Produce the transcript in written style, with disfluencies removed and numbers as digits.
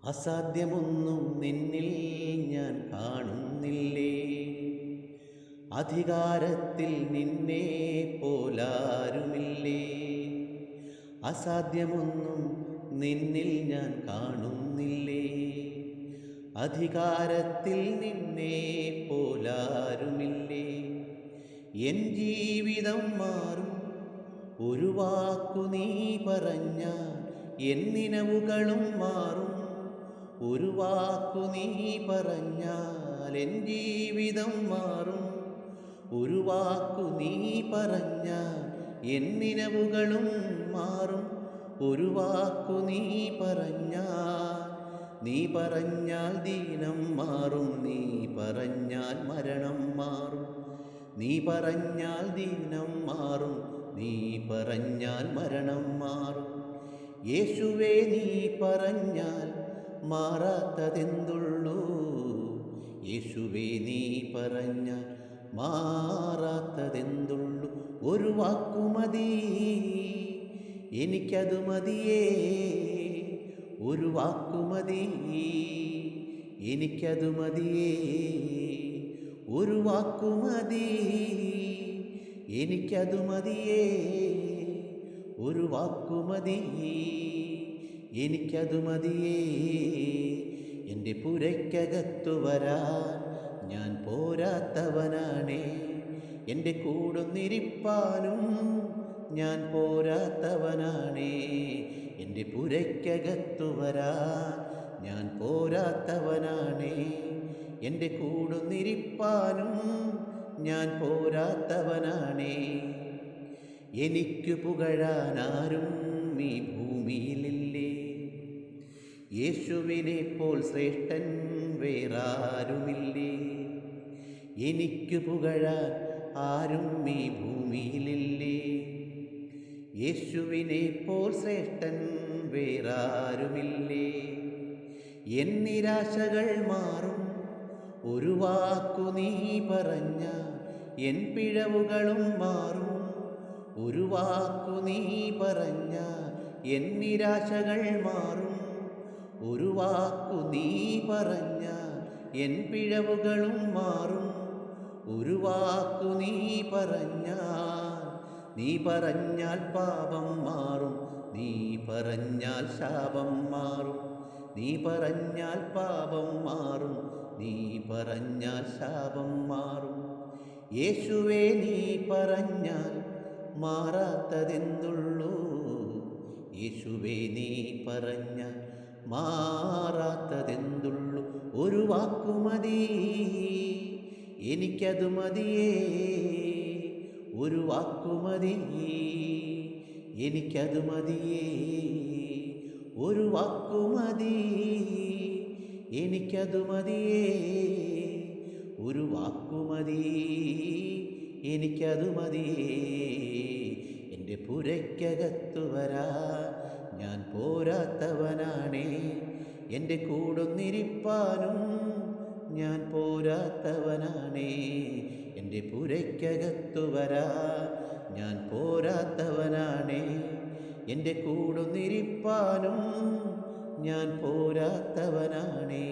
അസാധ്യമൊന്നും നിന്നിൽ ഞാൻ കാണുന്നില്ലേ. അധികാരത്തിൽ നിന്നെ പോലാരുമില്ലേ. അസാധ്യമൊന്നും നിന്നിൽ ഞാൻ കാണുന്നില്ലേ. അധികാരത്തിൽ നിന്നെ പോലാരുമില്ലേ. എൻ ജീവിതം മാറും ഒരു വാക്കു നീ പറഞ്ഞാൽ, എൻ നിനവുകളും മാറും ഒരു വാക്കു നീ പറഞ്ഞാൽ. എൻ ജീവിതം മാറും ഒരു വാക്കു നീ പറഞ്ഞാൽ, എൻ നിനവുകളും മാറും ഒരു വാക്കു നീ പറഞ്ഞാൽ. നീ പറഞ്ഞാൽ ദീനം മാറും, നീ പറഞ്ഞാൽ മരണം മാറും. നീ പറഞ്ഞാൽ ദീനം മാറും, നീ പറഞ്ഞാൽ മരണം മാറും. യേശുവേ നീ പറഞ്ഞാൽ മാറാത്തതെന്തുള്ളൂ. യേശുവേ നീ പറഞ്ഞാൽ മാറാത്തതെന്തുള്ളൂ. ഒരു വാക്കുമതി, എനിക്കതു മതിയേ. ഒരു വാക്കുമതി, എനിക്കതു മതിയേ. ഒരു വാക്കുമതി, എനിക്കതു മതിയേ. ഒരു വാക്കുമതി, എനിക്കതു മതിയേ. എൻ്റെ പുരയ്ക്കകത്തു വരാൻ ഞാൻ പോരാത്തവനാണേ. എൻ്റെ കൂടൊന്നിരിപ്പാനും ഞാൻ പോരാത്തവനാണേ. എൻ്റെ പുരയ്ക്കകത്തു വരാൻ ഞാൻ പോരാത്തവനാണേ. എൻ്റെ കൂടൊന്നിരിപ്പാനും ഞാൻ പോരാത്തവനാണേ. എനിക്കു പുകഴാനാരും ഈ ഭൂമിയിലില്ലേ. യേശുവിനെ പോൽ ശ്രേഷ്ഠൻ വേറാരുമില്ലേ. എനിക്കു പുകഴാൻ ആരും ഈ ഭൂമിയിലില്ലേ. യേശുവിനെ പോൽ ശ്രേഷ്ഠൻ വേറാരുമില്ലേ. എൻ നിരാശകൾ മാറും ഒരു വാക്കു നീ പറഞ്ഞാൽ, എൻ പിഴവുകളും മാറും ഒരു വാക്കു നീ പറഞ്ഞാൽ. എൻ നിരാശകൾ മാറും ഒരു വാക്കു നീ പറഞ്ഞാൽ, എൻ പിഴവുകളും മാറും ഒരു വാക്കു നീ പറഞ്ഞാൽ. നീ പറഞ്ഞാൽ പാപം മാറും, നീ പറഞ്ഞാൽ ശാപം മാറും. നീ പറഞ്ഞാൽ പാപം മാറും, നീ പറഞ്ഞാൽ ശാപം മാറും. യേശുവേ നീ പറഞ്ഞാൽ മാറാത്തതെന്തുള്ളൂ. യേശുവേ നീ പറഞ്ഞാൽ മാറാത്തതെന്തുള്ളൂ. ഒരു വാക്കുമതി, എനിക്കതു മതിയേ. ഒരു വാക്കുമതി, എനിക്കതു മതിയേ. ഒരു വാക്കുമതി, എനിക്കതു മതിയേ. ഒരു വാക്കുമതി, എനിക്കതു മതിയേ. എൻ്റെ പുരയ്ക്കകത്തു വരാൻ ഞാൻ പോരാത്തവനാണേ. എൻ്റെ കൂടൊന്നിരിപ്പാനും ഞാൻ പോരാത്തവനാണേ. എൻ്റെ പുരയ്ക്കകത്തു വരാൻ ഞാൻ പോരാത്തവനാണേ. എൻ്റെ കൂടൊന്നിരിപ്പാനും ഞാൻ പോരാത്തവനാണേ.